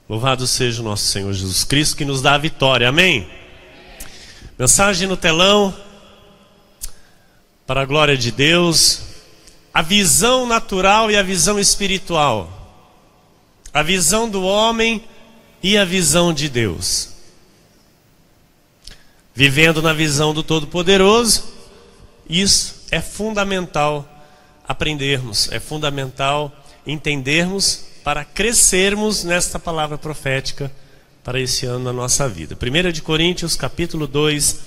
Louvado seja o nosso Senhor Jesus Cristo, que nos dá a vitória. Amém? Mensagem no telão, para a glória de Deus. A visão natural e a visão espiritual. A visão do homem e a visão de Deus. Vivendo na visão do Todo-Poderoso, isso é fundamental aprendermos, é fundamental entendermos para crescermos nesta palavra profética para esse ano na nossa vida. 1 Coríntios capítulo 2,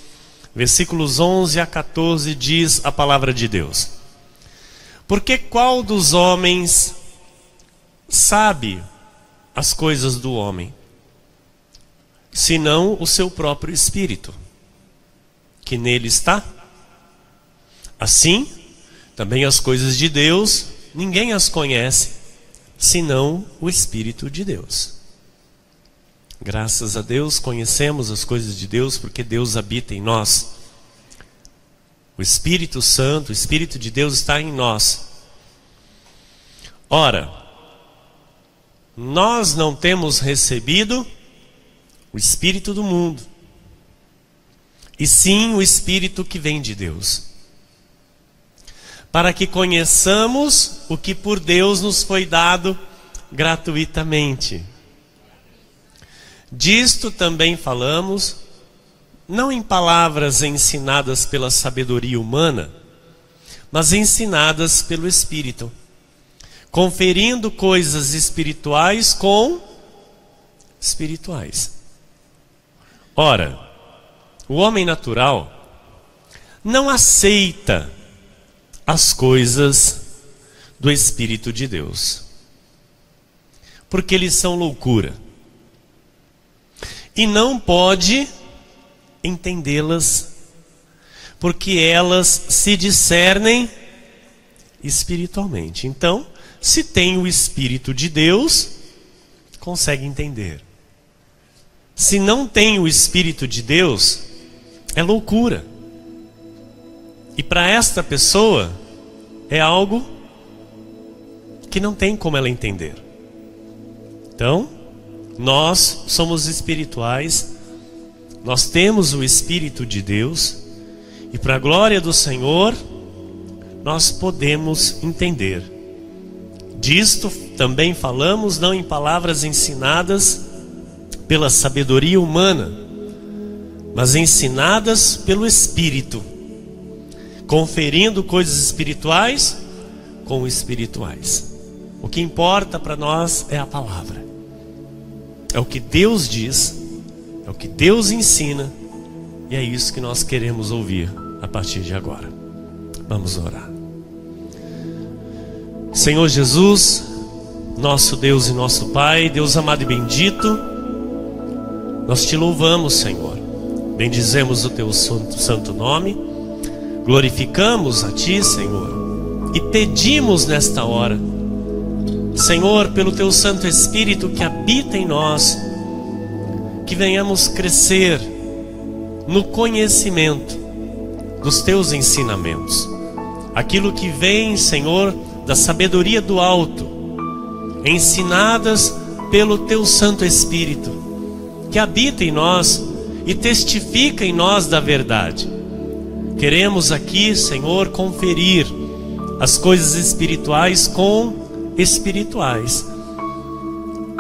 versículos 11 a 14 diz a palavra de Deus: Porque qual dos homens sabe as coisas do homem, senão o seu próprio espírito, que nele está? Assim, também as coisas de Deus, ninguém as conhece, senão o Espírito de Deus. Graças a Deus conhecemos as coisas de Deus, porque Deus habita em nós. O Espírito Santo, o Espírito de Deus está em nós. Ora, nós não temos recebido o Espírito do mundo, e sim o Espírito que vem de Deus, para que conheçamos o que por Deus nos foi dado gratuitamente. Disto também falamos, não em palavras ensinadas pela sabedoria humana, mas ensinadas pelo Espírito, conferindo coisas espirituais com espirituais. Ora, o homem natural não aceita as coisas do Espírito de Deus, porque eles são loucura, e não pode entendê-las, porque elas se discernem espiritualmente. Então, se tem o Espírito de Deus, consegue entender. Se não tem o Espírito de Deus, é loucura. E para esta pessoa, é algo que não tem como ela entender. Então, nós somos espirituais, nós temos o Espírito de Deus, e para a glória do Senhor, nós podemos entender. Disto também falamos, não em palavras ensinadas pela sabedoria humana, mas ensinadas pelo Espírito, conferindo coisas espirituais com espirituais. O que importa para nós é a palavra. É o que Deus diz, é o que Deus ensina, e é isso que nós queremos ouvir a partir de agora. Vamos orar. Senhor Jesus, nosso Deus e nosso Pai, Deus amado e bendito, nós te louvamos, Senhor. Bendizemos o teu santo nome. Glorificamos a Ti, Senhor, e pedimos nesta hora, Senhor, pelo Teu Santo Espírito que habita em nós, que venhamos crescer no conhecimento dos Teus ensinamentos, aquilo que vem, Senhor, da sabedoria do alto, ensinadas pelo Teu Santo Espírito, que habita em nós e testifica em nós da verdade. Queremos aqui, Senhor, conferir as coisas espirituais com espirituais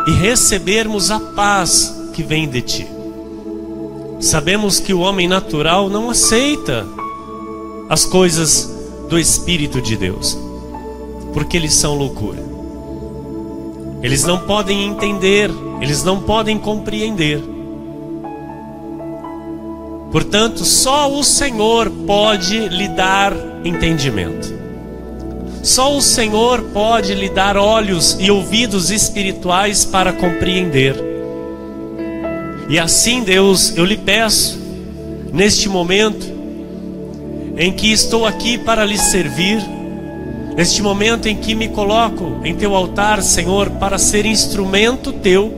e recebermos a paz que vem de Ti. Sabemos que o homem natural não aceita as coisas do Espírito de Deus, porque eles são loucura. Eles não podem entender, eles não podem compreender. Portanto, só o Senhor pode lhe dar entendimento. Só o Senhor pode lhe dar olhos e ouvidos espirituais para compreender. E assim, Deus, eu lhe peço, neste momento em que estou aqui para lhe servir, neste momento em que me coloco em teu altar, Senhor, para ser instrumento teu,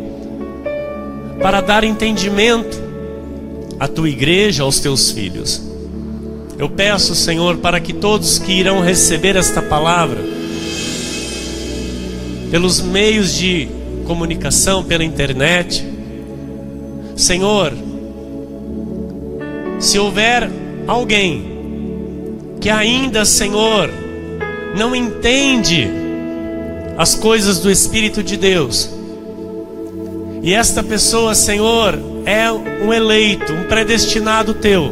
para dar entendimento à tua igreja, aos teus filhos. Eu peço, Senhor, para que todos que irão receber esta palavra, pelos meios de comunicação, pela internet. Senhor, se houver alguém que ainda, Senhor, não entende as coisas do Espírito de Deus, e esta pessoa, Senhor, é um eleito, um predestinado Teu,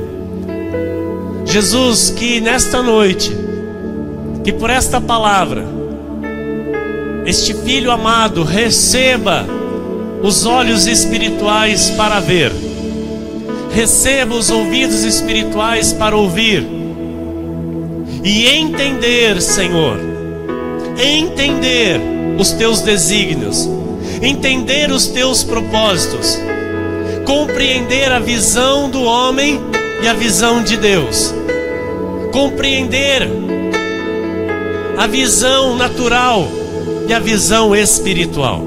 Jesus, que nesta noite, que por esta palavra, este filho amado receba os olhos espirituais para ver, receba os ouvidos espirituais para ouvir e entender, Senhor, entender os Teus desígnios, entender os Teus propósitos, compreender a visão do homem e a visão de Deus, compreender a visão natural e a visão espiritual.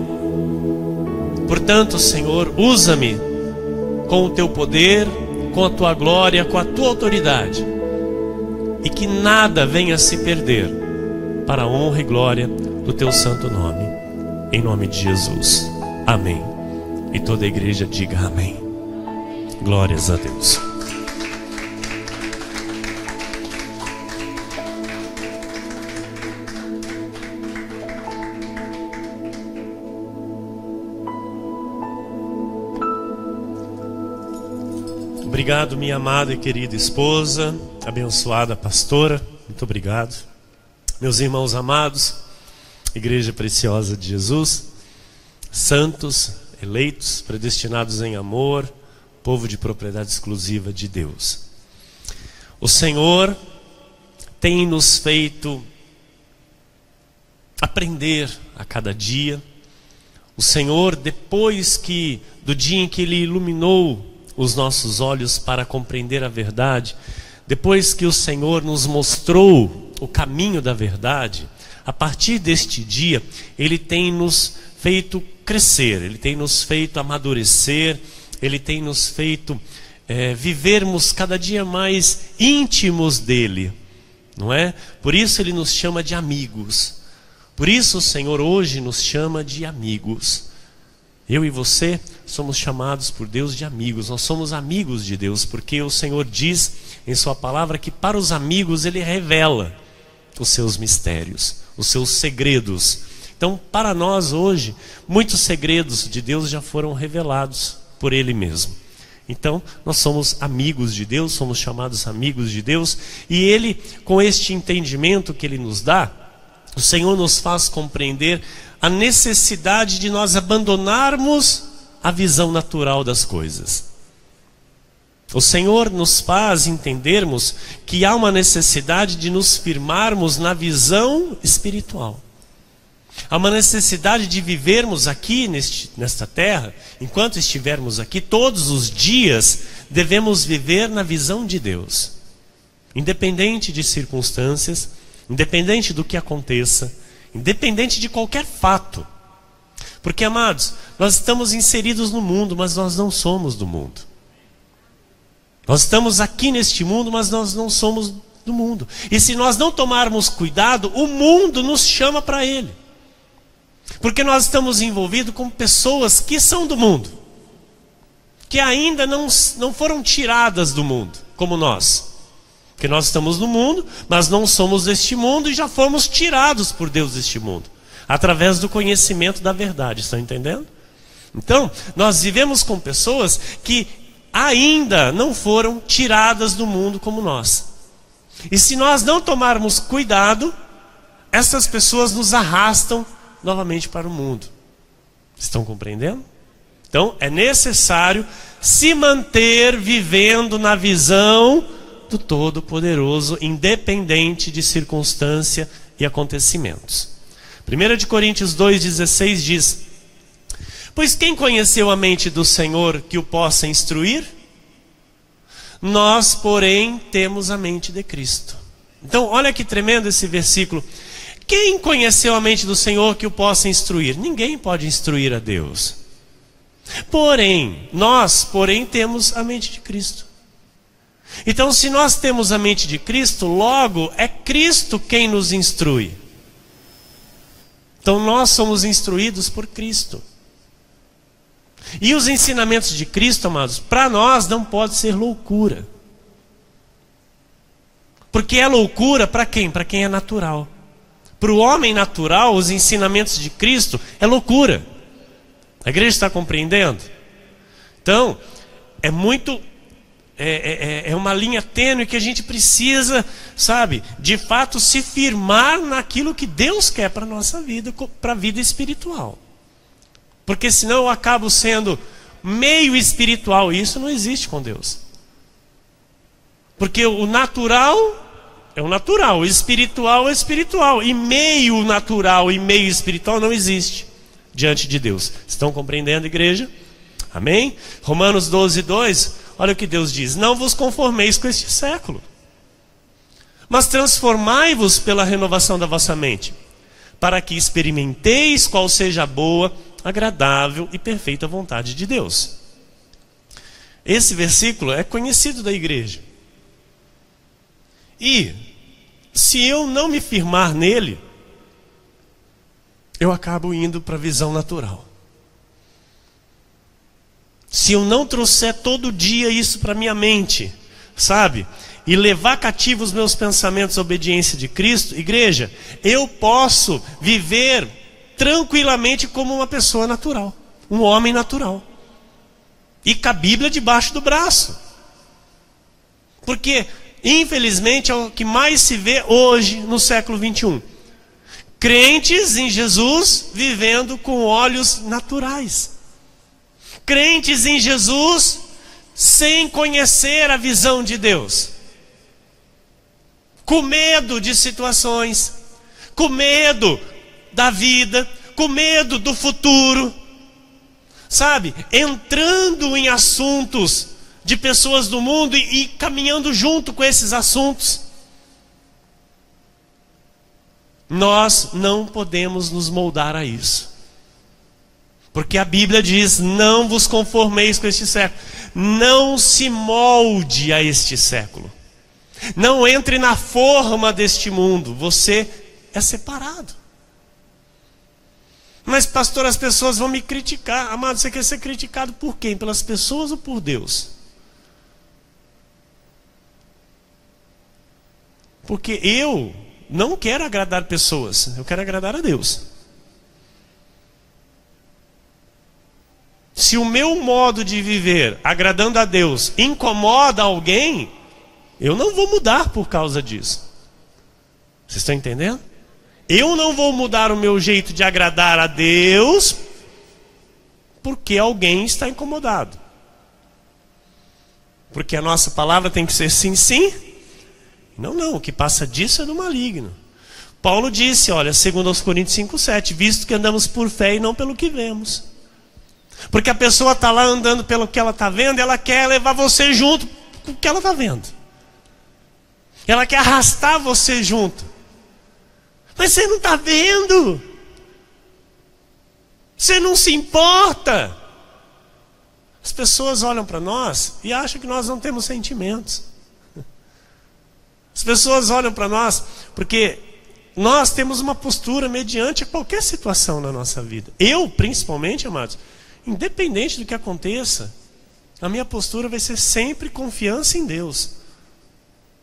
Portanto, Senhor, usa-me com o Teu poder, com a Tua glória, com a Tua autoridade, e que nada venha a se perder, para a honra e glória do Teu santo nome, em nome de Jesus. Amém. E toda a igreja diga amém. Glórias a Deus. Obrigado, minha amada e querida esposa, abençoada pastora, muito obrigado. Meus irmãos amados, igreja preciosa de Jesus, santos, eleitos, predestinados em amor, povo de propriedade exclusiva de Deus. O Senhor tem nos feito aprender a cada dia. O Senhor, depois do dia em que Ele iluminou os nossos olhos para compreender a verdade, depois que o Senhor nos mostrou o caminho da verdade, a partir deste dia, Ele tem nos feito crescer, Ele tem nos feito amadurecer, Ele tem nos feito vivermos cada dia mais íntimos dEle, não é? Por isso Ele nos chama de amigos, por isso o Senhor hoje nos chama de amigos. Eu e você somos chamados por Deus de amigos, nós somos amigos de Deus, porque o Senhor diz em Sua palavra que para os amigos Ele revela os seus mistérios, os seus segredos. Então, para nós hoje, muitos segredos de Deus já foram revelados por Ele mesmo. Então, nós somos amigos de Deus, somos chamados amigos de Deus, e Ele, com este entendimento que Ele nos dá, o Senhor nos faz compreender a necessidade de nós abandonarmos a visão natural das coisas. O Senhor nos faz entendermos que há uma necessidade de nos firmarmos na visão espiritual. Há uma necessidade de vivermos aqui nesta terra, enquanto estivermos aqui, todos os dias devemos viver na visão de Deus. Independente de circunstâncias, independente do que aconteça, independente de qualquer fato. Porque, amados, nós estamos inseridos no mundo, mas nós não somos do mundo. Nós estamos aqui neste mundo, mas nós não somos do mundo. E se nós não tomarmos cuidado, o mundo nos chama para ele. Porque nós estamos envolvidos com pessoas que são do mundo, que ainda não foram tiradas do mundo, como nós. Porque nós estamos no mundo, mas não somos deste mundo e já fomos tirados por Deus deste mundo, através do conhecimento da verdade, estão entendendo? Então, nós vivemos com pessoas que ainda não foram tiradas do mundo como nós. E se nós não tomarmos cuidado, essas pessoas nos arrastam novamente para o mundo. Estão compreendendo? Então, é necessário se manter vivendo na visão do Todo-Poderoso, independente de circunstância e acontecimentos. 1 Coríntios 2,16 diz: pois quem conheceu a mente do Senhor que o possa instruir? Nós, porém, temos a mente de Cristo. Então, olha que tremendo esse versículo. Quem conheceu a mente do Senhor que o possa instruir? Ninguém pode instruir a Deus. Porém, nós, temos a mente de Cristo. Então, se nós temos a mente de Cristo, logo é Cristo quem nos instrui. Então, nós somos instruídos por Cristo. E os ensinamentos de Cristo, amados, para nós não pode ser loucura. Porque é loucura para quem? Para quem é natural. Para o homem natural, os ensinamentos de Cristo é loucura. A igreja está compreendendo? Então, é uma linha tênue que a gente precisa, sabe, de fato se firmar naquilo que Deus quer para a nossa vida, para a vida espiritual. Porque senão eu acabo sendo meio espiritual, e isso não existe com Deus. Porque o natural é o natural, o espiritual é o espiritual, e meio natural e meio espiritual não existe diante de Deus. Estão compreendendo, igreja? Amém? Romanos 12:2, olha o que Deus diz: não vos conformeis com este século, mas transformai-vos pela renovação da vossa mente, para que experimenteis qual seja a boa, agradável e perfeita vontade de Deus. Esse versículo é conhecido da igreja. E se eu não me firmar nele, eu acabo indo para a visão natural. Se eu não trouxer todo dia isso para minha mente, sabe? E levar cativo os meus pensamentos à obediência de Cristo, igreja, eu posso viver tranquilamente como uma pessoa natural, um homem natural. E com a Bíblia debaixo do braço. Porque, infelizmente, é o que mais se vê hoje no século 21. Crentes em Jesus vivendo com olhos naturais. Crentes em Jesus sem conhecer a visão de Deus. Com medo de situações, com medo da vida, com medo do futuro, sabe? Entrando em assuntos de pessoas do mundo e caminhando junto com esses assuntos. Nós não podemos nos moldar a isso. Porque a Bíblia diz: não vos conformeis com este século. Não se molde a este século. Não entre na forma deste mundo. Você é separado. Mas, pastor, as pessoas vão me criticar. Amado, você quer ser criticado por quem? Pelas pessoas ou por Deus? Porque eu não quero agradar pessoas. Eu quero agradar a Deus. Se o meu modo de viver, agradando a Deus, incomoda alguém, eu não vou mudar por causa disso. Vocês estão entendendo? Eu não vou mudar o meu jeito de agradar a Deus porque alguém está incomodado. Porque a nossa palavra tem que ser sim, sim. Não, não, o que passa disso é do maligno. Paulo disse, olha, segundo aos Coríntios 5:7, visto que andamos por fé e não pelo que vemos. Porque a pessoa está lá andando pelo que ela está vendo, ela quer levar você junto com o que ela está vendo. Ela quer arrastar você junto. Mas você não está vendo. Você não se importa. As pessoas olham para nós e acham que nós não temos sentimentos. As pessoas olham para nós porque nós temos uma postura mediante a qualquer situação na nossa vida. Eu, principalmente, amados, independente do que aconteça, a minha postura vai ser sempre confiança em Deus.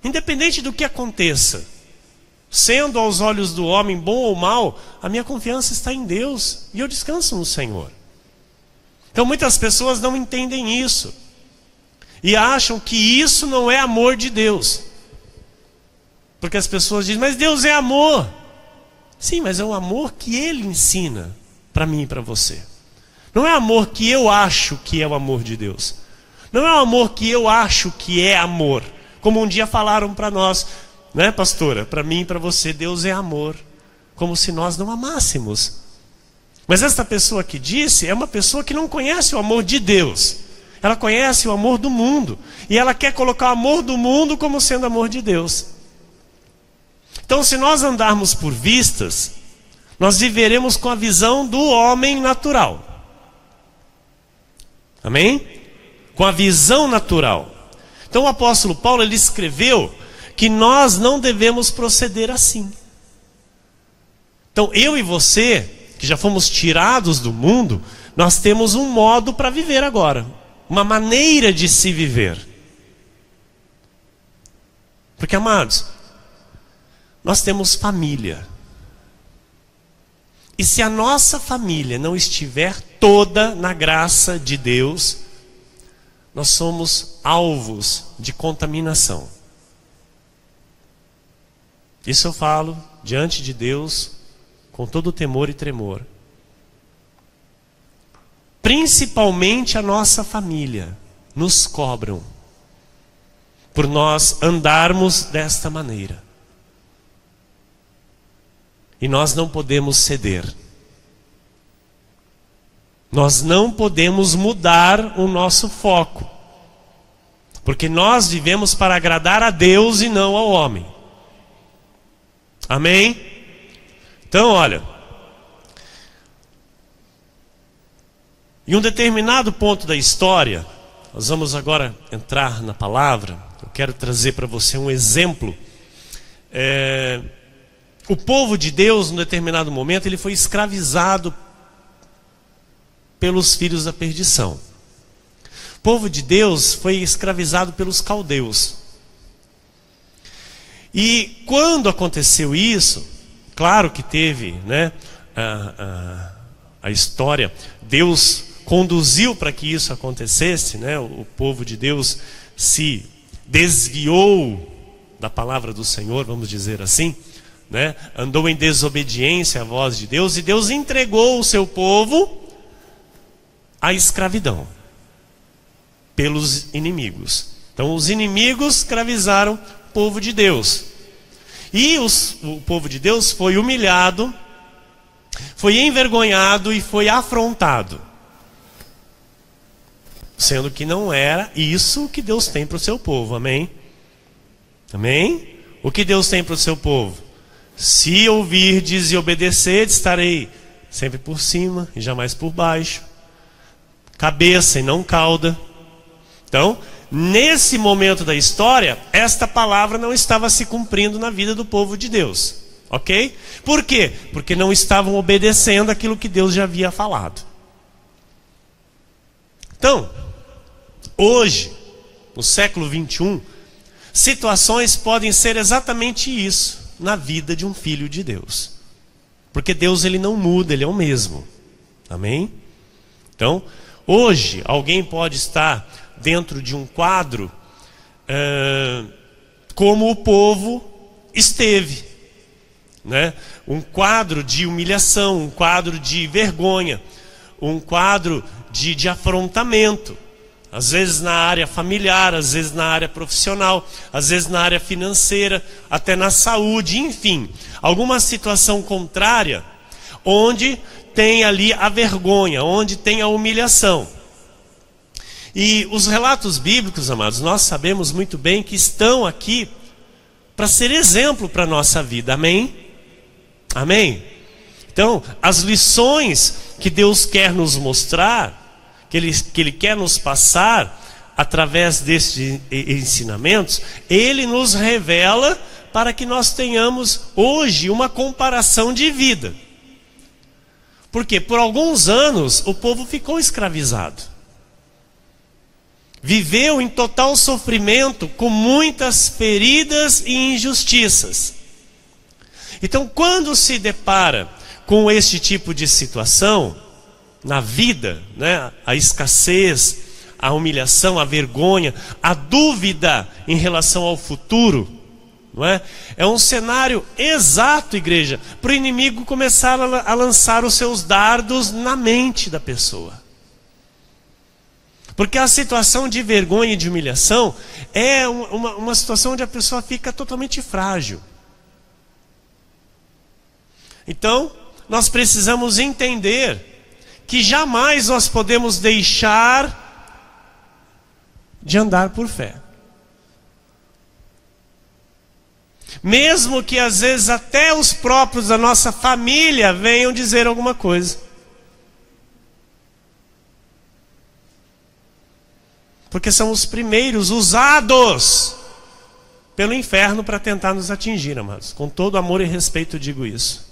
Independente do que aconteça, sendo aos olhos do homem bom ou mal, a minha confiança está em Deus e eu descanso no Senhor. Então muitas pessoas não entendem isso e acham que isso não é amor de Deus. Porque as pessoas dizem, mas Deus é amor. Sim, mas é o amor que Ele ensina para mim e para você. Não é amor que eu acho que é o amor de Deus. Não é o amor que eu acho que é amor. Como um dia falaram para nós, né, pastora? Para mim e para você, Deus é amor. Como se nós não amássemos. Mas esta pessoa que disse é uma pessoa que não conhece o amor de Deus. Ela conhece o amor do mundo. E ela quer colocar o amor do mundo como sendo amor de Deus. Então, se nós andarmos por vistas, nós viveremos com a visão do homem natural. Amém? Com a visão natural. Então o apóstolo Paulo, ele escreveu que nós não devemos proceder assim. Então eu e você, que já fomos tirados do mundo, nós temos um modo para viver agora, uma maneira de se viver. Porque, amados, nós temos família. E se a nossa família não estiver toda na graça de Deus, nós somos alvos de contaminação. Isso eu falo diante de Deus com todo temor e tremor. Principalmente a nossa família nos cobram por nós andarmos desta maneira. E nós não podemos ceder. Nós não podemos mudar o nosso foco. Porque nós vivemos para agradar a Deus e não ao homem. Amém? Então, olha. Em um determinado ponto da história, nós vamos agora entrar na palavra. Eu quero trazer para você um exemplo. O povo de Deus, num determinado momento, ele foi escravizado pelos filhos da perdição. O povo de Deus foi escravizado pelos caldeus. E quando aconteceu isso, claro que teve, né, a história, Deus conduziu para que isso acontecesse, né, o povo de Deus se desviou da palavra do Senhor, vamos dizer assim, né, andou em desobediência à voz de Deus, e Deus entregou o seu povo à escravidão pelos inimigos. Então os inimigos escravizaram o povo de Deus. E o povo de Deus foi humilhado, foi envergonhado e foi afrontado. Sendo que não era isso que Deus tem para o seu povo, amém? Amém? O que Deus tem para o seu povo? Se ouvirdes e obedecerdes, estarei sempre por cima e jamais por baixo, cabeça e não cauda. Então, nesse momento da história, esta palavra não estava se cumprindo na vida do povo de Deus, ok? Por quê? Porque não estavam obedecendo aquilo que Deus já havia falado. Então, hoje, no século 21, situações podem ser exatamente isso na vida de um filho de Deus. Porque Deus, ele não muda, ele é o mesmo. Amém? Então, hoje, alguém pode estar dentro de um quadro como o povo esteve, né? Um quadro de humilhação, um quadro de vergonha, um quadro de afrontamento. Às vezes na área familiar, às vezes na área profissional, às vezes na área financeira, até na saúde, enfim. Alguma situação contrária, onde tem ali a vergonha, onde tem a humilhação. E os relatos bíblicos, amados, nós sabemos muito bem que estão aqui para ser exemplo para a nossa vida, amém? Amém? Então, as lições que Deus quer nos mostrar, que Ele quer nos passar através destes ensinamentos, Ele nos revela para que nós tenhamos hoje uma comparação de vida. Porque por alguns anos o povo ficou escravizado. Viveu em total sofrimento, com muitas feridas e injustiças. Então, quando se depara com este tipo de situação na vida, né, a escassez, a humilhação, a vergonha, a dúvida em relação ao futuro, não é? É um cenário exato, igreja, para o inimigo começar a lançar os seus dardos na mente da pessoa. Porque a situação de vergonha e de humilhação é uma situação onde a pessoa fica totalmente frágil. Então, nós precisamos entender que jamais nós podemos deixar de andar por fé. Mesmo que às vezes até os próprios da nossa família venham dizer alguma coisa. Porque são os primeiros usados pelo inferno para tentar nos atingir, amados. Com todo amor e respeito eu digo isso.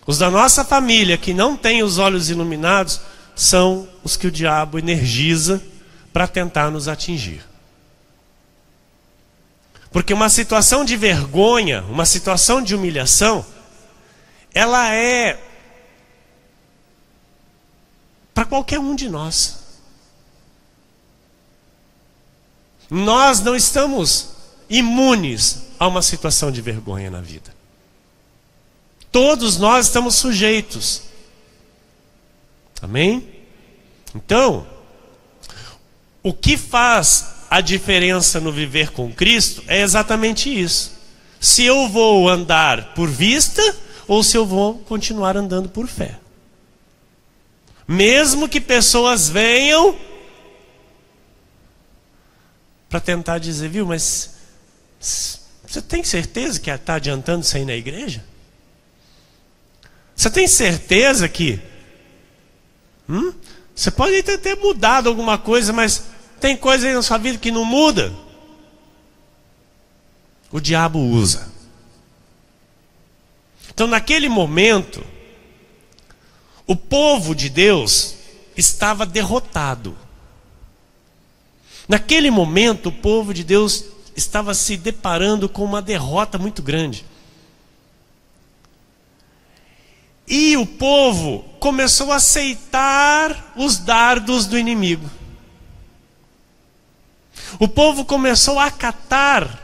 Os da nossa família que não têm os olhos iluminados são os que o diabo energiza para tentar nos atingir. Porque uma situação de vergonha, uma situação de humilhação, ela é para qualquer um de nós. Nós não estamos imunes a uma situação de vergonha na vida. Todos nós estamos sujeitos. Amém? Então, o que faz a diferença no viver com Cristo é exatamente isso. Se eu vou andar por vista ou se eu vou continuar andando por fé. Mesmo que pessoas venham para tentar dizer, viu, mas você tem certeza que está adiantando sair na igreja? Você tem certeza que você pode ter mudado alguma coisa, mas tem coisa aí na sua vida que não muda? O diabo usa. Então, naquele momento, o povo de Deus estava derrotado. Naquele momento, o povo de Deus estava se deparando com uma derrota muito grande. E o povo começou a aceitar os dardos do inimigo. O povo começou a acatar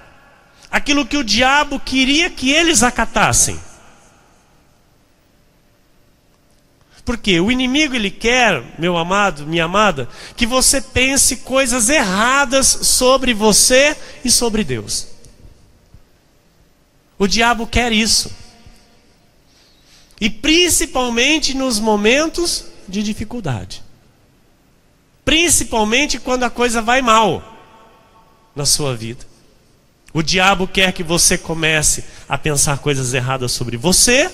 aquilo que o diabo queria que eles acatassem. Porque o inimigo, ele quer, meu amado, minha amada, que você pense coisas erradas sobre você e sobre Deus. O diabo quer isso. E principalmente nos momentos de dificuldade. Principalmente quando a coisa vai mal na sua vida. O diabo quer que você comece a pensar coisas erradas sobre você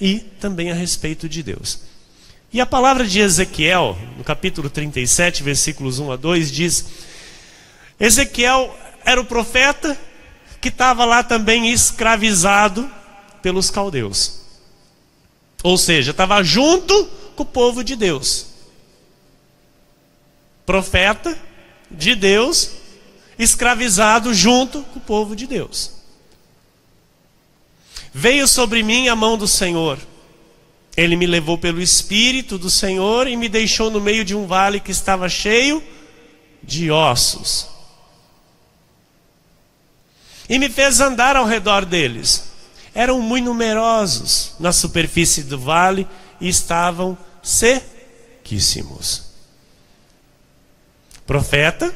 e também a respeito de Deus. E a palavra de Ezequiel, no capítulo 37, versículos 1 a 2, diz: Ezequiel era o profeta que estava lá também escravizado pelos caldeus. Ou seja, estava junto com o povo de Deus. Profeta de Deus, escravizado junto com o povo de Deus. Veio sobre mim a mão do Senhor. Ele me levou pelo Espírito do Senhor e me deixou no meio de um vale que estava cheio de ossos. E me fez andar ao redor deles. Eram muito numerosos na superfície do vale e estavam sequíssimos. Profeta,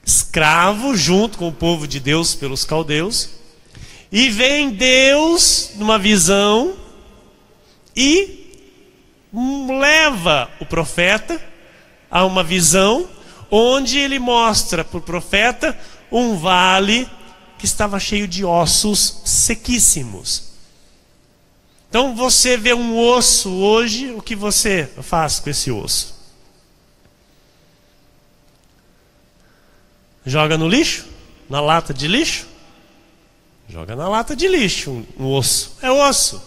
escravo junto com o povo de Deus pelos caldeus. E vem Deus numa visão e leva o profeta a uma visão onde ele mostra para o profeta um vale que estava cheio de ossos sequíssimos. Então você vê um osso hoje, o que você faz com esse osso? Joga no lixo? Na lata de lixo? Joga na lata de lixo um osso. É osso.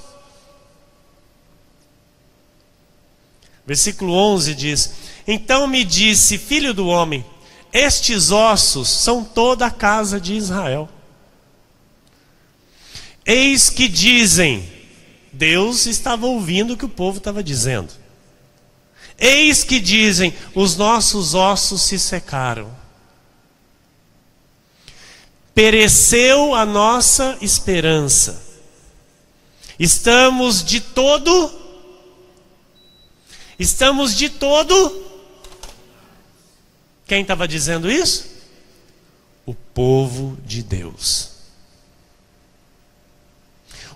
Versículo 11 diz: Então me disse, filho do homem, estes ossos são toda a casa de Israel. Eis que dizem, Deus estava ouvindo o que o povo estava dizendo. Eis que dizem, os nossos ossos se secaram. Pereceu a nossa esperança. Estamos de todo. Quem estava dizendo isso? O povo de Deus.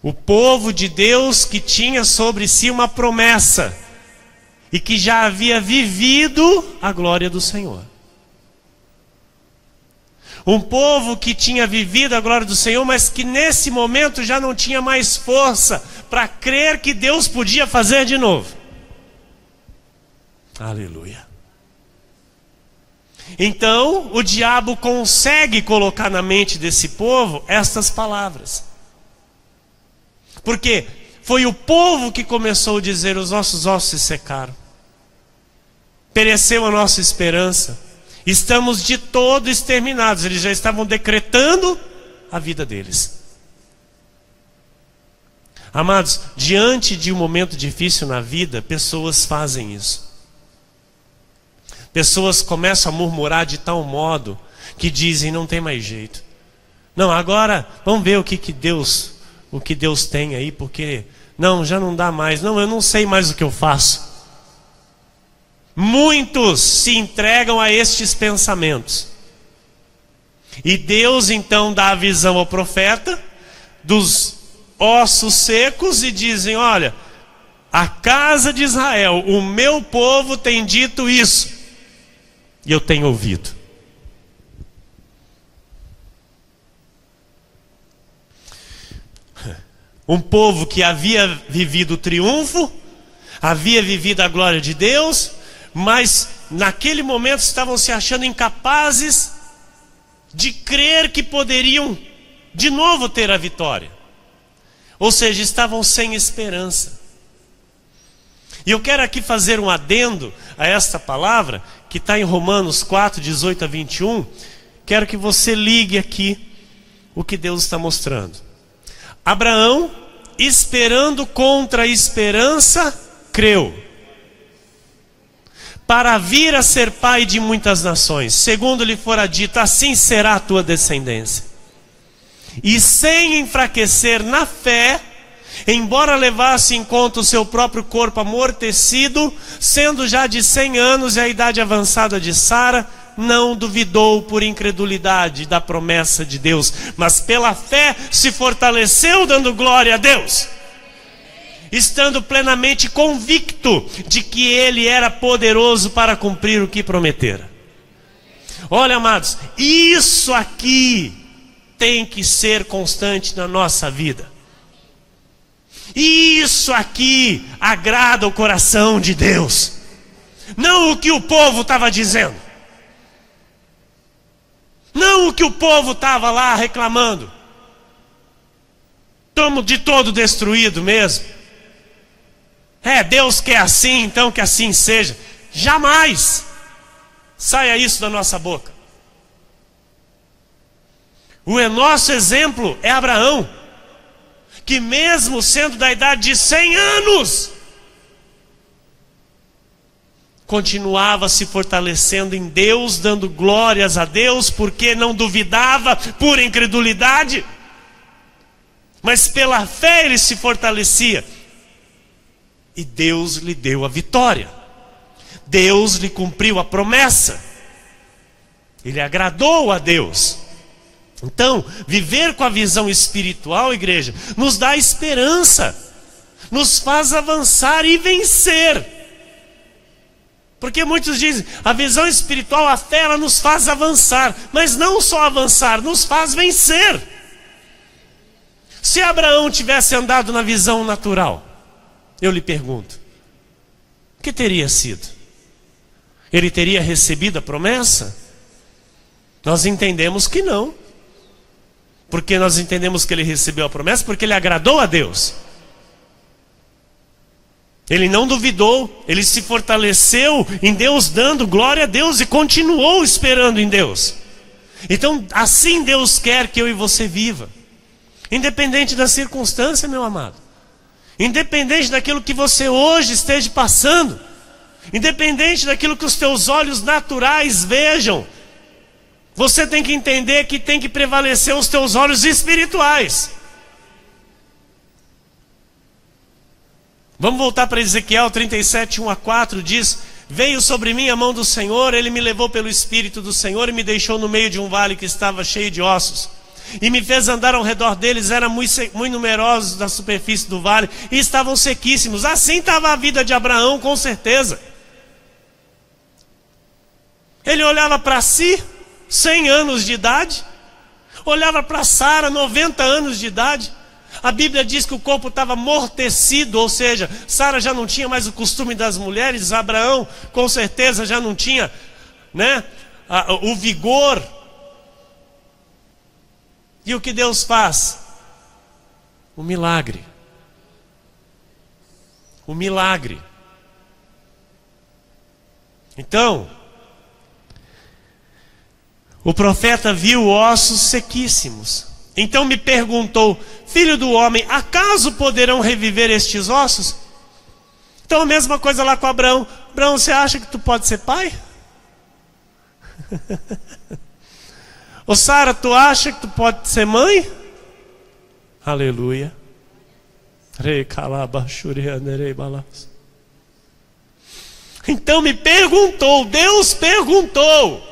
O povo de Deus que tinha sobre si uma promessa e que já havia vivido a glória do Senhor. Um povo que tinha vivido a glória do Senhor, mas que nesse momento já não tinha mais força para crer que Deus podia fazer de novo. Aleluia. Então, o diabo consegue colocar na mente desse povo estas palavras. Porque foi o povo que começou a dizer, os nossos ossos se secaram. pereceu a nossa esperança, estamos de todo exterminados. Eles já estavam decretando a vida deles. Amados, diante de um momento difícil na vida, pessoas fazem isso. Pessoas começam a murmurar de tal modo que dizem: não tem mais jeito. Não, agora vamos ver o que Deus tem aí, porque não, já não dá mais. Não, eu não sei mais o que eu faço. Muitos se entregam a estes pensamentos. E Deus então dá a visão ao profeta dos ossos secos e dizem: olha, a casa de Israel, o meu povo tem dito isso, e eu tenho ouvido. Um povo que havia vivido o triunfo, havia vivido a glória de Deus, mas naquele momento estavam se achando incapazes de crer que poderiam de novo ter a vitória. Ou seja, estavam sem esperança. E eu quero aqui fazer um adendo a esta palavra, que está em Romanos 4, 18 a 21. Quero que você ligue aqui o que Deus está mostrando. Abraão, esperando contra a esperança, creu, para vir a ser pai de muitas nações, segundo lhe fora dito: assim será a tua descendência. E sem enfraquecer na fé, embora levasse em conta o seu próprio corpo amortecido, sendo já de 100 anos e a idade avançada de Sara, não duvidou por incredulidade da promessa de Deus, mas pela fé se fortaleceu, dando glória a Deus, estando plenamente convicto de que Ele era poderoso para cumprir o que prometera. Olha, amados, isso aqui tem que ser constante na nossa vida. Isso aqui agrada o coração de Deus. Não o que o povo estava dizendo. Não o que o povo estava lá reclamando. Estamos de todo destruído mesmo. Deus quer assim, então que assim seja. Jamais saia isso da nossa boca. O nosso exemplo é Abraão, que mesmo sendo da idade de 100 anos, continuava se fortalecendo em Deus, dando glórias a Deus, porque não duvidava por incredulidade, mas pela fé ele se fortalecia. E Deus lhe deu a vitória. Deus lhe cumpriu a promessa. Ele agradou a Deus. Então, viver com a visão espiritual, igreja, nos dá esperança, nos faz avançar e vencer. Porque muitos dizem, a visão espiritual, a fé, ela nos faz avançar, mas não só avançar, nos faz vencer. Se Abraão tivesse andado na visão natural, eu lhe pergunto, o que teria sido? Ele teria recebido a promessa? Nós entendemos que não. Porque nós entendemos que ele recebeu a promessa porque ele agradou a Deus. Ele não duvidou, ele se fortaleceu em Deus, dando glória a Deus e continuou esperando em Deus. Então, assim Deus quer que eu e você viva. Independente da circunstância, meu amado. Independente daquilo que você hoje esteja passando. Independente daquilo que os teus olhos naturais vejam. Você tem que entender que tem que prevalecer os teus olhos espirituais. Vamos voltar para Ezequiel 37, 1 a 4, diz: veio sobre mim a mão do Senhor, Ele me levou pelo Espírito do Senhor e me deixou no meio de um vale que estava cheio de ossos. E me fez andar ao redor deles, eram muito numerosos da superfície do vale, e estavam sequíssimos. Assim estava a vida de Abraão, com certeza. Ele olhava para si, 100 anos de idade, olhava para Sara, 90 anos de idade. A Bíblia diz que o corpo estava amortecido, ou seja, Sara já não tinha mais o costume das mulheres, Abraão com certeza já não tinha, o vigor. E o que Deus faz? O milagre. O milagre. Então, o profeta viu ossos sequíssimos. Então me perguntou: filho do homem, acaso poderão reviver estes ossos? Então a mesma coisa lá com Abraão. Abraão, você acha que tu pode ser pai? Ô Sara, tu acha que tu pode ser mãe? Aleluia. Então me perguntou, Deus perguntou: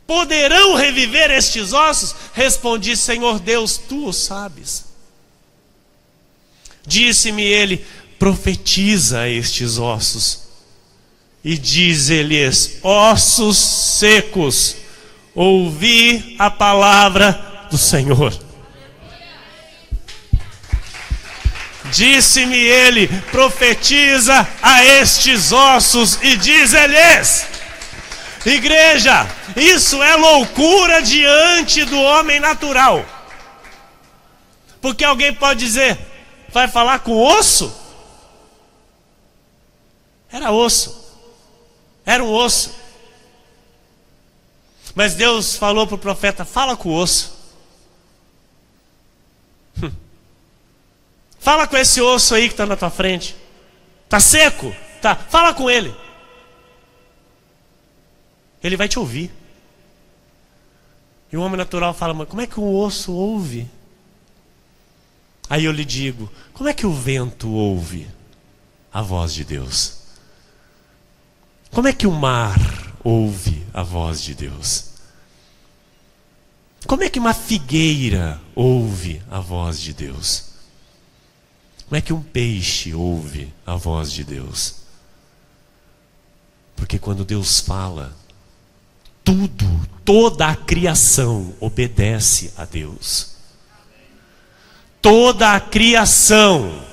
poderão reviver estes ossos? Respondi: Senhor Deus, tu o sabes. Disse-me ele: profetiza a estes ossos e diz-lhes: ossos secos, ouvi a palavra do Senhor. Disse-me ele: profetiza a estes ossos e diz-lhes. Igreja, isso é loucura diante do homem natural. Porque alguém pode dizer: vai falar com osso? Era osso. Era um osso. Mas Deus falou para o profeta: fala com o osso. Fala com esse osso aí que está na tua frente. Está seco? Tá. Fala com ele. Ele vai te ouvir. E o homem natural fala: mas como é que um osso ouve? Aí eu lhe digo: como é que o vento ouve a voz de Deus? Como é que o mar ouve a voz de Deus? Como é que uma figueira ouve a voz de Deus? Como é que um peixe ouve a voz de Deus? Porque quando Deus fala, toda a criação obedece a Deus. Toda a criação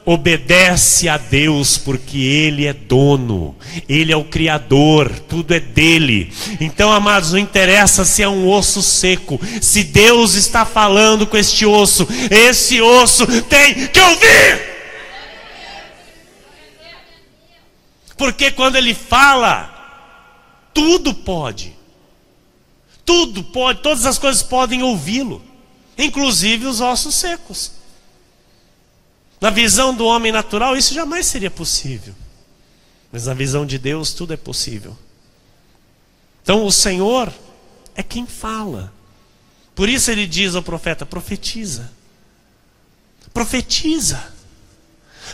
obedece a Deus, porque Ele é dono, Ele é o Criador, tudo é dele. Então, amados, não interessa se é um osso seco, se Deus está falando com este osso, esse osso tem que ouvir. Porque quando Ele fala, tudo pode, todas as coisas podem ouvi-lo, inclusive os ossos secos. Na visão do homem natural, isso jamais seria possível. Mas na visão de Deus, tudo é possível. Então o Senhor é quem fala. Por isso ele diz ao profeta: profetiza. Profetiza.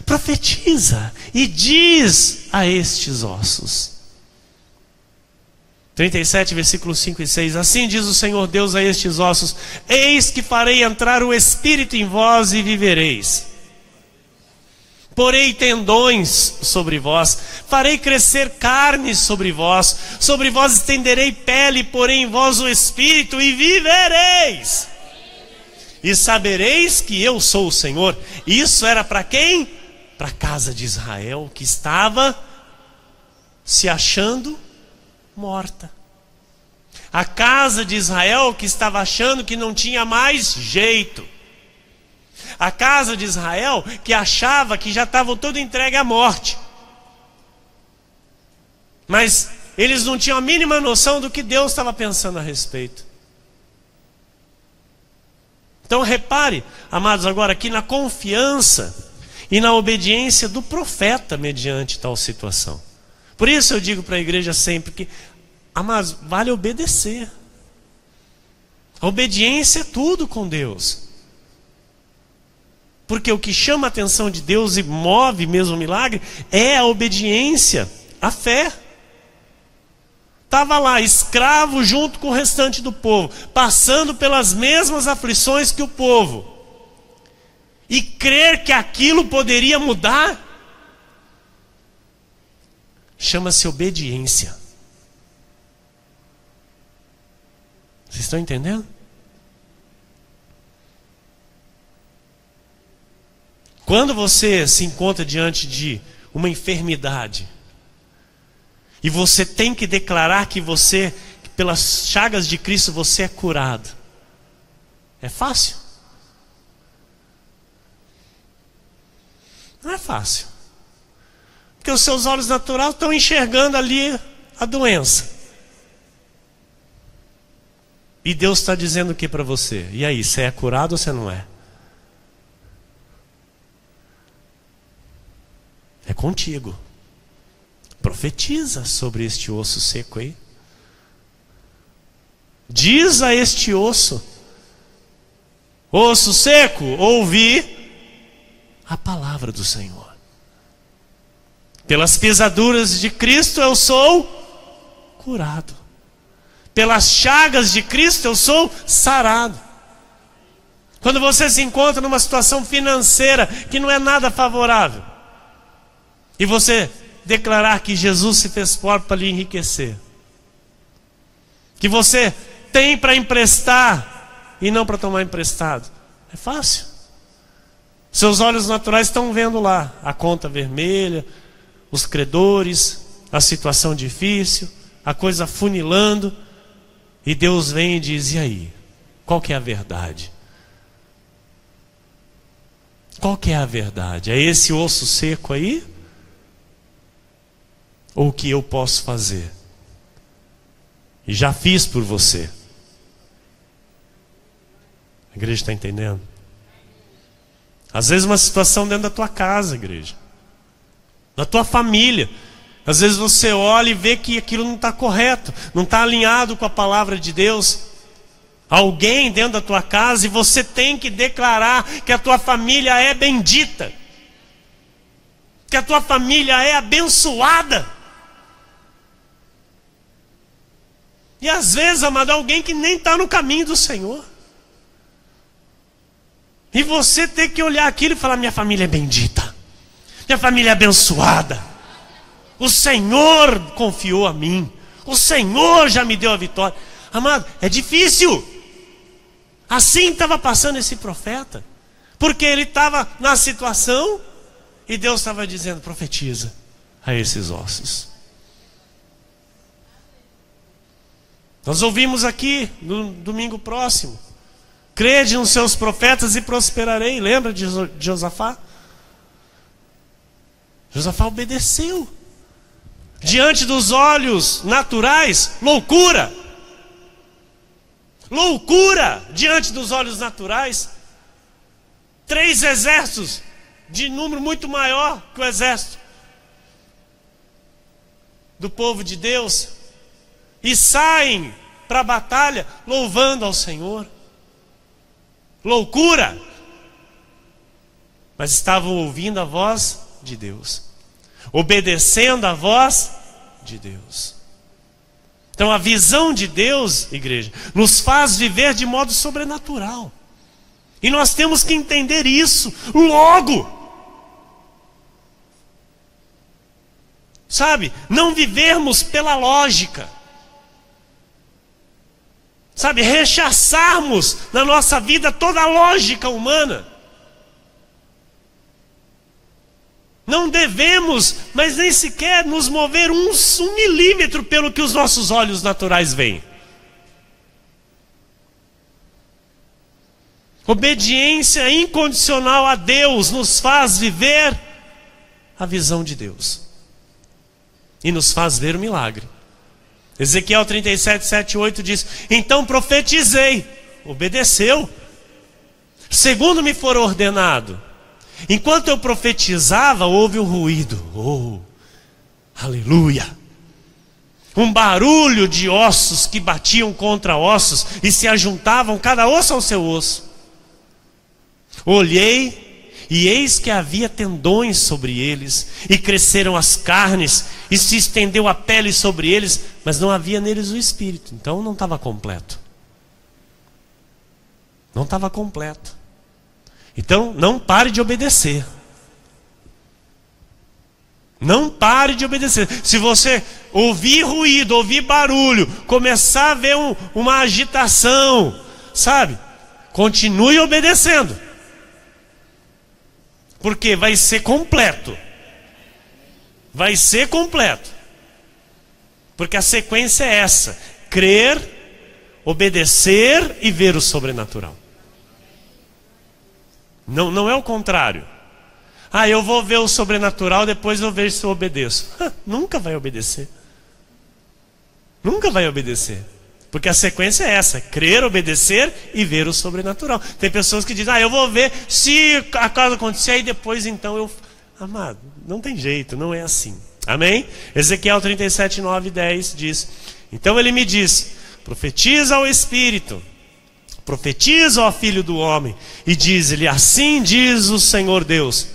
Profetiza. E diz a estes ossos. 37, versículos 5 e 6. Assim diz o Senhor Deus a estes ossos: eis que farei entrar o Espírito em vós e vivereis. Porei tendões sobre vós, farei crescer carne sobre vós estenderei pele, porei em vós o Espírito e vivereis. E sabereis que eu sou o Senhor. Isso era para quem? Para a casa de Israel, que estava se achando morta. A casa de Israel que estava achando que não tinha mais jeito. A casa de Israel que achava que já estavam todo entregue à morte. Mas eles não tinham a mínima noção do que Deus estava pensando a respeito. Então repare, amados, agora aqui na confiança e na obediência do profeta mediante tal situação. Por isso eu digo para a igreja sempre que, amados, vale obedecer. A obediência é tudo com Deus. Porque o que chama a atenção de Deus e move mesmo o milagre é a obediência, a fé. Estava lá, escravo junto com o restante do povo, passando pelas mesmas aflições que o povo. E crer que aquilo poderia mudar, chama-se obediência. Vocês estão entendendo? Quando você se encontra diante de uma enfermidade e você tem que declarar que pelas chagas de Cristo você é curado, é fácil? Não é fácil. Porque os seus olhos naturais estão enxergando ali a doença. E Deus está dizendo o que para você? E aí, você é curado ou você não é? É contigo. Profetiza sobre este osso seco aí. Diz a este osso: osso seco, ouvi a palavra do Senhor. Pelas pisaduras de Cristo eu sou curado. Pelas chagas de Cristo eu sou sarado. Quando você se encontra numa situação financeira que não é nada favorável, e você declarar que Jesus se fez pobre para lhe enriquecer, que você tem para emprestar e não para tomar emprestado, é fácil. Seus olhos naturais estão vendo lá a conta vermelha, os credores, a situação difícil, a coisa funilando, e Deus vem e diz: e aí? Qual que é a verdade? Qual que é a verdade? É esse osso seco aí? Ou o que eu posso fazer? E já fiz por você. A igreja está entendendo? Às vezes uma situação dentro da tua casa, igreja, da tua família. Às vezes você olha e vê que aquilo não está correto, não está alinhado com a palavra de Deus. Alguém dentro da tua casa, e você tem que declarar que a tua família é bendita, que a tua família é abençoada. E às vezes, amado, alguém que nem está no caminho do Senhor. E você tem que olhar aquilo e falar: minha família é bendita, minha família é abençoada. O Senhor confiou a mim, o Senhor já me deu a vitória. Amado, é difícil. Assim estava passando esse profeta, porque ele estava na situação e Deus estava dizendo: profetiza a esses ossos. Nós ouvimos aqui no domingo próximo: crede nos seus profetas e prosperarei. Lembra de Josafá? Josafá obedeceu. Diante dos olhos naturais, loucura. Loucura diante dos olhos naturais. 3 exércitos de número muito maior que o exército do povo de Deus, e saem para a batalha louvando ao Senhor. Loucura. Mas estavam ouvindo a voz de Deus, obedecendo a voz de Deus. Então a visão de Deus, igreja, nos faz viver de modo sobrenatural. E nós temos que entender isso logo. Sabe, não vivermos pela lógica. Sabe, rechaçarmos na nossa vida toda a lógica humana. Não devemos, mas nem sequer nos mover um milímetro pelo que os nossos olhos naturais veem. Obediência incondicional a Deus nos faz viver a visão de Deus e nos faz ver o milagre. Ezequiel 37, 7, 8 diz: então profetizei, obedeceu, segundo me for ordenado. Enquanto eu profetizava, houve um ruído. Oh, aleluia! Um barulho de ossos que batiam contra ossos e se ajuntavam, cada osso ao seu osso. Olhei, e eis que havia tendões sobre eles, e cresceram as carnes, e se estendeu a pele sobre eles, mas não havia neles o espírito. Então não estava completo. Não estava completo. Então, não pare de obedecer. Não pare de obedecer. Se você ouvir ruído, ouvir barulho, começar a ver uma agitação, sabe? Continue obedecendo. Porque vai ser completo. Vai ser completo. Porque a sequência é essa: crer, obedecer e ver o sobrenatural. Não é o contrário. Ah, eu vou ver o sobrenatural, depois eu vejo se eu obedeço. Nunca vai obedecer. Nunca vai obedecer. Porque a sequência é essa: crer, obedecer e ver o sobrenatural. Tem pessoas que dizem, eu vou ver se a causa acontecer e depois então eu... Amado, não tem jeito, não é assim. Amém? Ezequiel 37, 9 e 10 diz: então ele me disse, profetiza ao Espírito, profetiza ao Filho do Homem, e diz-lhe, assim diz o Senhor Deus: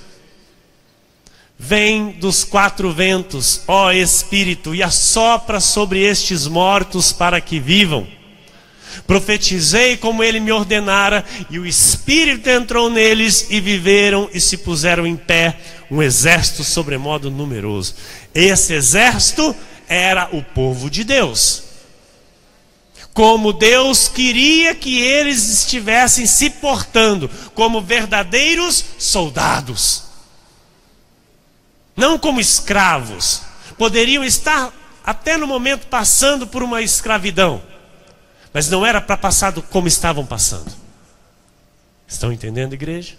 vem dos quatro ventos, ó Espírito, e assopra sobre estes mortos para que vivam. Profetizei como ele me ordenara, e o Espírito entrou neles, e viveram e se puseram em pé, um exército sobremodo numeroso. Esse exército era o povo de Deus. Como Deus queria que eles estivessem se portando como verdadeiros soldados. Não como escravos. Poderiam estar até no momento passando por uma escravidão, mas não era para passar como estavam passando. Estão entendendo, igreja?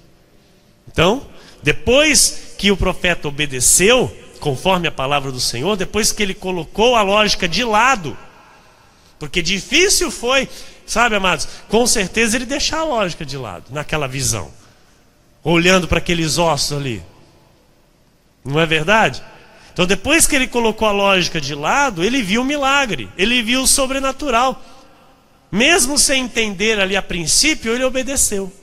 Então, depois que o profeta obedeceu, conforme a palavra do Senhor, depois que ele colocou a lógica de lado, porque difícil foi, sabe, amados, com certeza ele deixar a lógica de lado, naquela visão, olhando para aqueles ossos ali. Não é verdade? Então depois que ele colocou a lógica de lado, ele viu o milagre, ele viu o sobrenatural. Mesmo sem entender ali a princípio, ele obedeceu.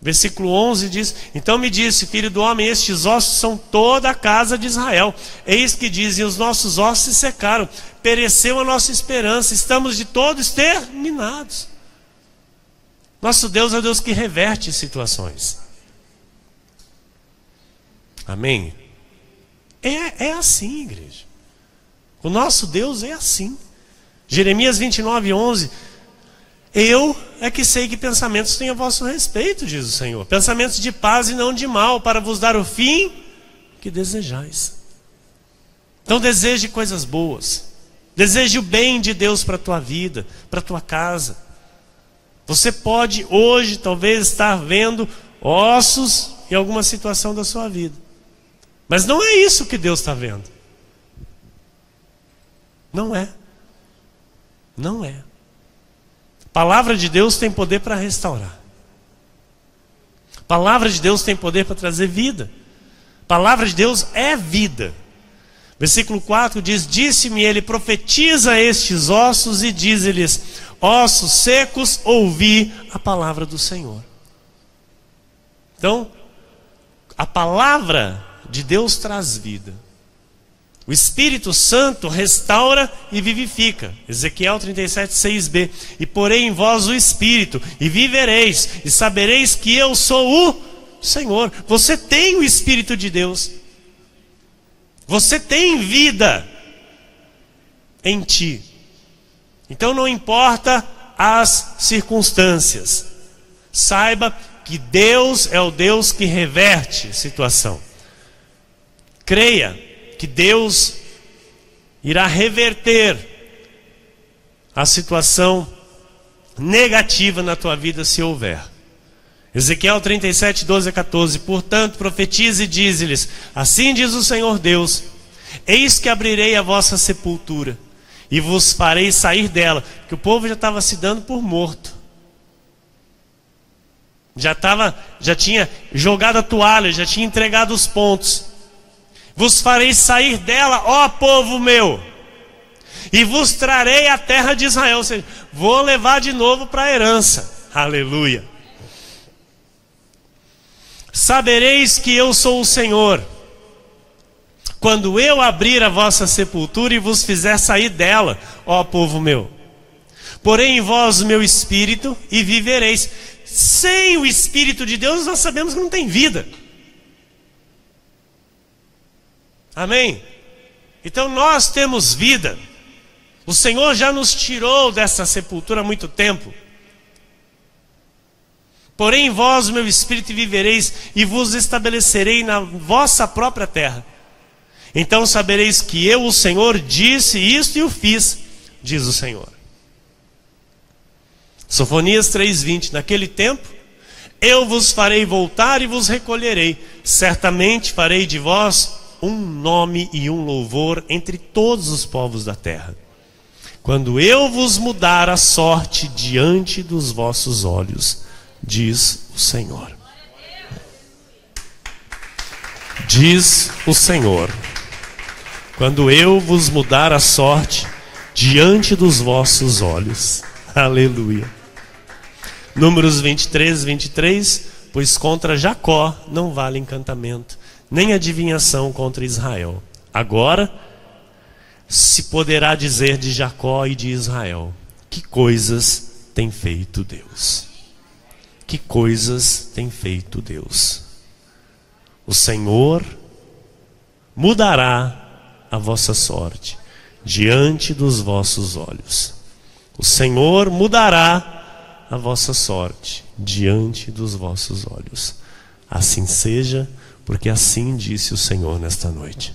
Versículo 11 diz: então me disse, filho do homem, estes ossos são toda a casa de Israel. Eis que dizem, os nossos ossos se secaram, pereceu a nossa esperança, estamos de todos exterminados. Nosso Deus é o Deus que reverte situações. Amém? É assim, igreja. O nosso Deus é assim. Jeremias 29, 11. Eu é que sei que pensamentos têm a vosso respeito, diz o Senhor. Pensamentos de paz e não de mal, para vos dar o fim que desejais. Então deseje coisas boas. Deseje o bem de Deus para a tua vida, para a tua casa. Você pode hoje talvez estar vendo ossos em alguma situação da sua vida. Mas não é isso que Deus está vendo. Não é. Não é. A palavra de Deus tem poder para restaurar. A palavra de Deus tem poder para trazer vida. A palavra de Deus é vida. Versículo 4 diz: disse-me ele, profetiza a estes ossos e diz-lhes, ossos secos, ouvi a palavra do Senhor. Então, a palavra de Deus traz vida. O Espírito Santo restaura e vivifica. Ezequiel 37, 6b. E porei em vós o Espírito, e vivereis, e sabereis que eu sou o Senhor. Você tem o Espírito de Deus. Você tem vida em ti. Então não importa as circunstâncias. Saiba que Deus é o Deus que reverte situação. Creia que Deus irá reverter a situação negativa na tua vida se houver. Ezequiel 37, 12 a 14. Portanto, profetize e dize-lhes, assim diz o Senhor Deus, eis que abrirei a vossa sepultura e vos farei sair dela. Porque o povo já estava se dando por morto. Já tinha jogado a toalha, já tinha entregado os pontos. Vos farei sair dela, ó povo meu, e vos trarei a terra de Israel. Ou seja, vou levar de novo para a herança. Aleluia. Sabereis que eu sou o Senhor, quando eu abrir a vossa sepultura e vos fizer sair dela, ó povo meu. Porém em vós o meu espírito e vivereis. Sem o Espírito de Deus nós sabemos que não tem vida. Amém? Então nós temos vida. O Senhor já nos tirou dessa sepultura há muito tempo. Porém em vós o meu espírito vivereis e vos estabelecerei na vossa própria terra. Então sabereis que eu, o Senhor, disse isto e o fiz, diz o Senhor. Sofonias 3:20. Naquele tempo Eu vos farei voltar e vos recolherei. Certamente farei de vós um nome e um louvor entre todos os povos da terra. Quando eu vos mudar a sorte diante dos vossos olhos, diz o Senhor. Diz o Senhor. Quando eu vos mudar a sorte diante dos vossos olhos. Aleluia. Números 23, 23. Pois contra Jacó não vale encantamento, nem adivinhação contra Israel. Agora se poderá dizer de Jacó e de Israel: que coisas tem feito Deus? Que coisas tem feito Deus? O Senhor mudará a vossa sorte diante dos vossos olhos. O Senhor mudará a vossa sorte diante dos vossos olhos. Assim seja, porque assim disse o Senhor nesta noite.